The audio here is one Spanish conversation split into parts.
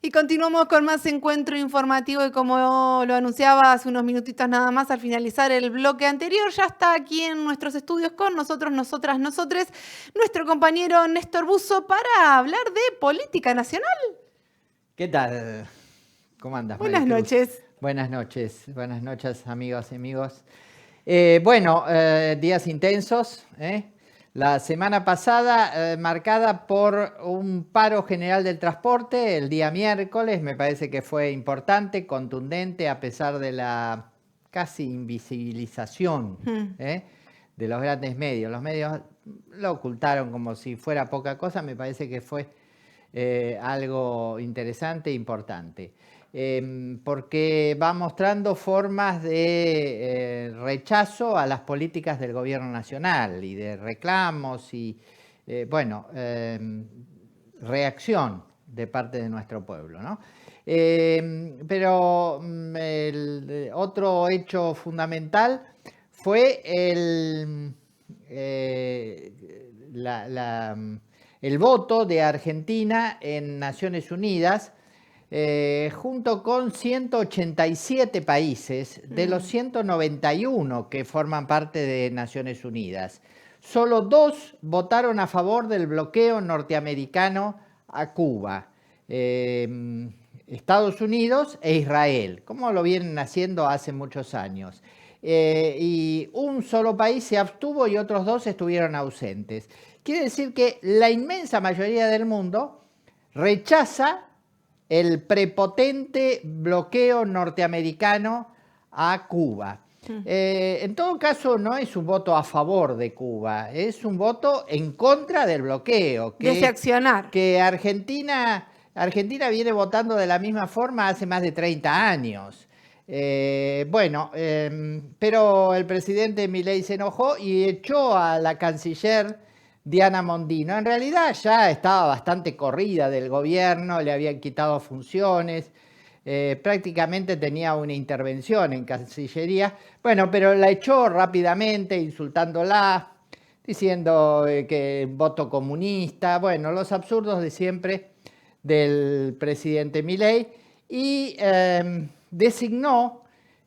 Y continuamos con más encuentro informativo y como lo anunciaba hace unos minutitos nada más al finalizar el bloque anterior, ya está aquí en nuestros estudios con nosotros, nosotras, nosotres, nuestro compañero Néstor Busso para hablar de política nacional. ¿Qué tal? ¿Cómo andas, Buenas Maricruz? noches. Buenas noches, amigos y amigos. Días intensos, ¿eh? La semana pasada marcada por un paro general del transporte, el día miércoles, me parece que fue importante, contundente, a pesar de la casi invisibilización de los grandes medios. Los medios lo ocultaron como si fuera poca cosa, me parece que fue algo interesante e importante. Porque va mostrando formas de rechazo a las políticas del gobierno nacional y de reclamos y, reacción de parte de nuestro pueblo, ¿no? Pero el otro hecho fundamental fue el voto de Argentina en Naciones Unidas, junto con 187 países de los 191 que forman parte de Naciones Unidas. Solo 2 votaron a favor del bloqueo norteamericano a Cuba, Estados Unidos e Israel, como lo vienen haciendo hace muchos años. Y un solo país se abstuvo y otros 2 estuvieron ausentes. Quiere decir que la inmensa mayoría del mundo rechaza el prepotente bloqueo norteamericano a Cuba. En todo caso, no es un voto a favor de Cuba, es un voto en contra del bloqueo. Desde accionar. Que Argentina viene votando de la misma forma hace más de 30 años. Pero el presidente Milei se enojó y echó a la canciller Diana Mondino. En realidad ya estaba bastante corrida del gobierno, le habían quitado funciones, prácticamente tenía una intervención en Cancillería. Bueno, pero la echó rápidamente, insultándola, diciendo que voto comunista, bueno, los absurdos de siempre del presidente Milei, y designó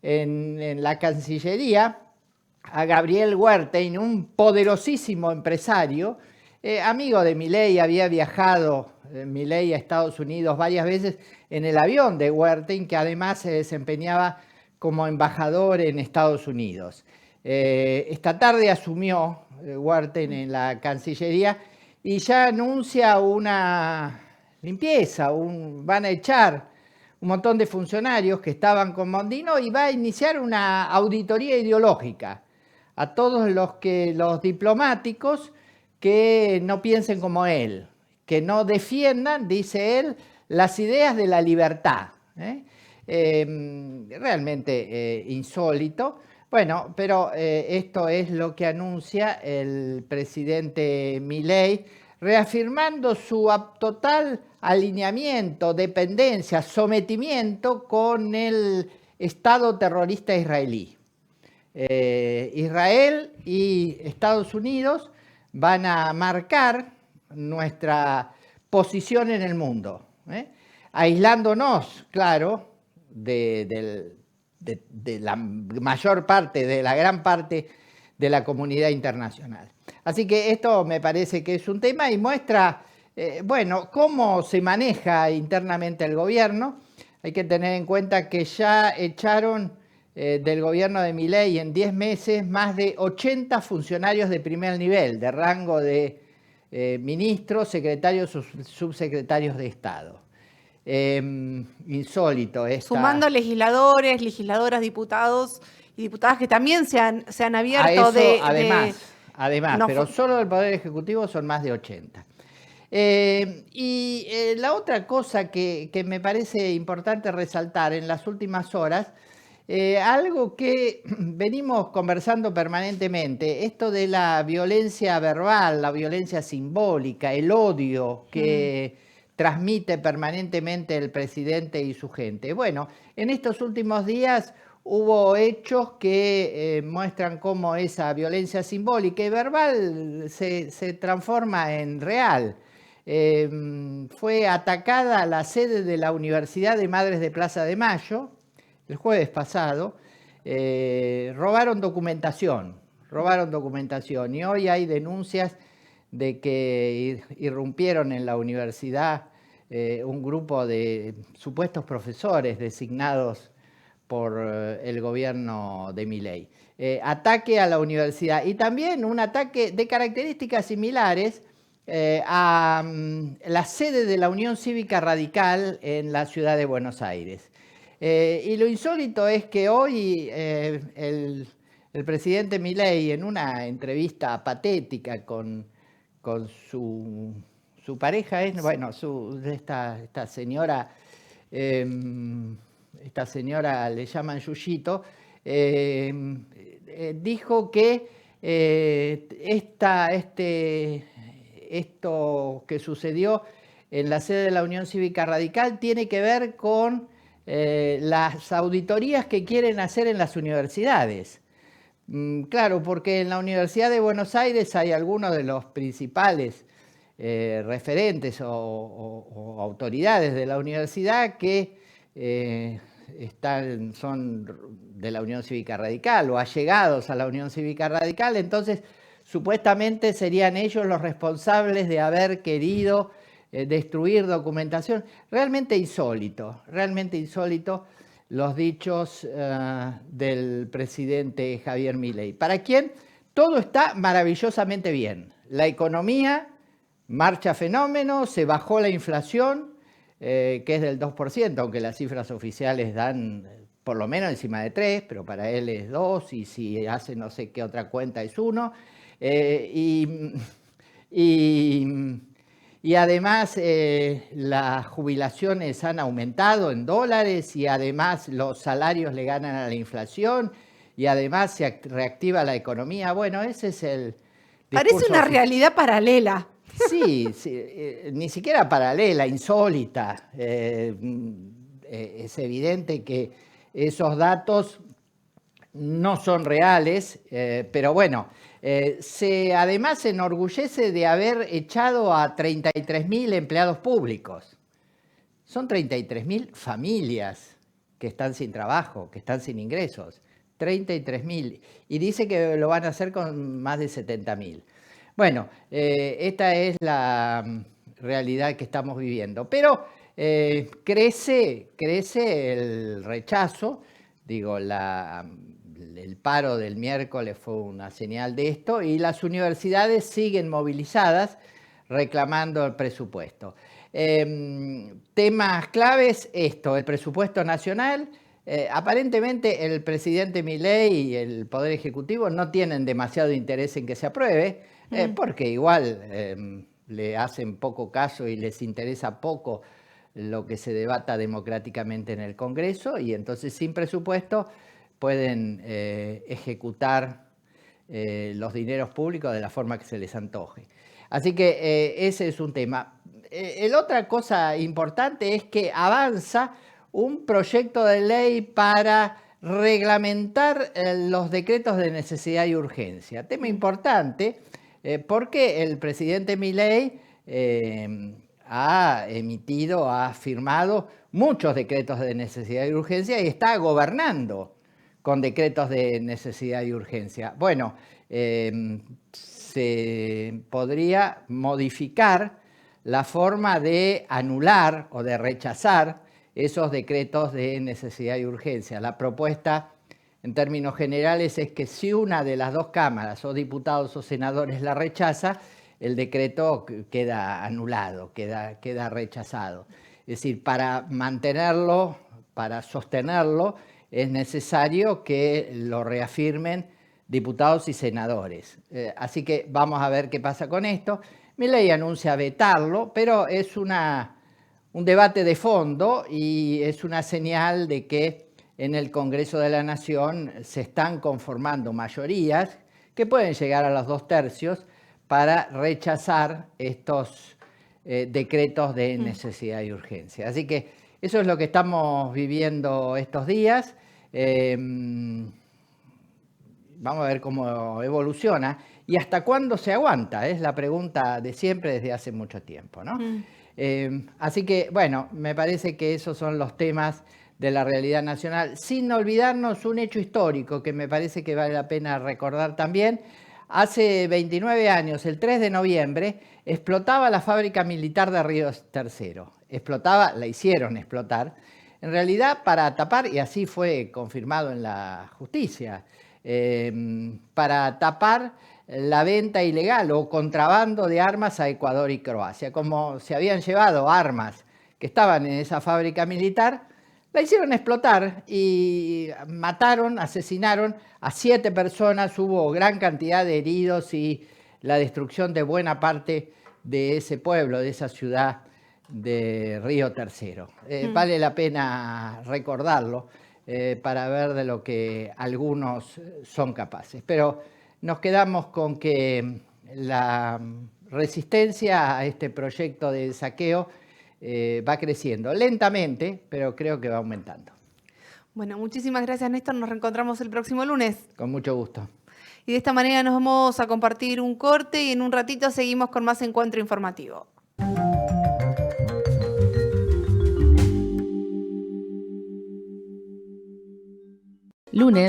en la Cancillería a Gabriel Wertheim, un poderosísimo empresario, amigo de Milei. Había viajado Milei a Estados Unidos varias veces en el avión de Wertheim, que además se desempeñaba como embajador en Estados Unidos. Esta tarde asumió Wertheim en la Cancillería y ya anuncia una limpieza, van a echar un montón de funcionarios que estaban con Mondino y va a iniciar una auditoría ideológica a todos los diplomáticos que no piensen como él, que no defiendan, dice él, las ideas de la libertad. Realmente insólito. Bueno, pero esto es lo que anuncia el presidente Milei, reafirmando su total alineamiento, dependencia, sometimiento con el Estado terrorista israelí. Israel y Estados Unidos van a marcar nuestra posición en el mundo, aislándonos, claro, de la mayor parte, de la gran parte de la comunidad internacional. Así que esto me parece que es un tema y muestra, cómo se maneja internamente el gobierno. Hay que tener en cuenta que ya echaron del gobierno de Milei en 10 meses más de 80 funcionarios de primer nivel, de rango de ministros, secretarios, subsecretarios de Estado. Insólito esta... Sumando legisladores, legisladoras, diputados y diputadas que también se han abierto a eso, además, no, pero solo del Poder Ejecutivo son más de 80. La otra cosa que me parece importante resaltar en las últimas horas, algo que venimos conversando permanentemente, esto de la violencia verbal, la violencia simbólica, el odio que transmite permanentemente el presidente y su gente. Bueno, en estos últimos días hubo hechos que muestran cómo esa violencia simbólica y verbal se transforma en real. fue atacada la sede de la Universidad de Madres de Plaza de Mayo el jueves pasado. Robaron documentación y hoy hay denuncias de que irrumpieron en la universidad un grupo de supuestos profesores designados por el gobierno de Milei. Ataque a la universidad y también un ataque de características similares a la sede de la Unión Cívica Radical en la ciudad de Buenos Aires. Y lo insólito es que hoy el presidente Milei, en una entrevista patética con su pareja, bueno, esta señora le llaman Yuyito, dijo que esto que sucedió en la sede de la Unión Cívica Radical tiene que ver con las auditorías que quieren hacer en las universidades. Claro, porque en la Universidad de Buenos Aires hay algunos de los principales referentes o autoridades de la universidad que son de la Unión Cívica Radical o allegados a la Unión Cívica Radical. Entonces, supuestamente serían ellos los responsables de haber querido destruir documentación. Realmente insólito los dichos del presidente Javier Milei, para quien todo está maravillosamente bien. La economía marcha fenómeno, se bajó la inflación, que es del 2%, aunque las cifras oficiales dan por lo menos encima de 3, pero para él es 2, y si hace no sé qué otra cuenta es 1. Y además las jubilaciones han aumentado en dólares y además los salarios le ganan a la inflación y además se reactiva la economía. Bueno, ese es el discurso. Parece una realidad paralela. Sí, ni siquiera paralela, insólita. Es evidente que esos datos no son reales, pero bueno, además se enorgullece de haber echado a 33.000 empleados públicos. Son 33.000 familias que están sin trabajo, que están sin ingresos. 33.000. Y dice que lo van a hacer con más de 70.000. Bueno, esta es la realidad que estamos viviendo. Pero crece el rechazo. Digo, el paro del miércoles fue una señal de esto y las universidades siguen movilizadas reclamando el presupuesto. Temas claves, el presupuesto nacional. Aparentemente el presidente Milei y el Poder Ejecutivo no tienen demasiado interés en que se apruebe, porque igual le hacen poco caso y les interesa poco lo que se debata democráticamente en el Congreso, y entonces sin presupuesto pueden ejecutar los dineros públicos de la forma que se les antoje. Así que ese es un tema. Otra cosa importante es que avanza un proyecto de ley para reglamentar los decretos de necesidad y urgencia. Tema importante porque el presidente Milei ha firmado muchos decretos de necesidad y urgencia y está gobernando con decretos de necesidad y urgencia. Bueno, se podría modificar la forma de anular o de rechazar esos decretos de necesidad y urgencia. La propuesta, en términos generales, es que si una de las dos cámaras, o diputados o senadores, la rechaza, el decreto queda anulado, queda rechazado. Es decir, para mantenerlo, para sostenerlo, es necesario que lo reafirmen diputados y senadores. Así que vamos a ver qué pasa con esto. Milei anuncia vetarlo, pero es un debate de fondo y es una señal de que en el Congreso de la Nación se están conformando mayorías que pueden llegar a los 2/3 para rechazar estos decretos de necesidad y urgencia. Así que eso es lo que estamos viviendo estos días. Vamos a ver cómo evoluciona. ¿Y hasta cuándo se aguanta? Es la pregunta de siempre desde hace mucho tiempo, ¿no? Así que, bueno, me parece que esos son los temas de la realidad nacional, sin olvidarnos un hecho histórico que me parece que vale la pena recordar también. Hace 29 años, el 3 de noviembre, explotaba la fábrica militar de Río Tercero. Explotaba, la hicieron explotar, en realidad para tapar, y así fue confirmado en la justicia, para tapar la venta ilegal o contrabando de armas a Ecuador y Croacia. Como se habían llevado armas que estaban en esa fábrica militar, la hicieron explotar y mataron, asesinaron a 7 personas, hubo gran cantidad de heridos y la destrucción de buena parte de ese pueblo, de esa ciudad de Río Tercero. Vale la pena recordarlo para ver de lo que algunos son capaces. Pero nos quedamos con que la resistencia a este proyecto de saqueo va creciendo lentamente, pero creo que va aumentando. Bueno, muchísimas gracias, Néstor. Nos reencontramos el próximo lunes. Con mucho gusto. Y de esta manera nos vamos a compartir un corte y en un ratito seguimos con más encuentro informativo. Lunes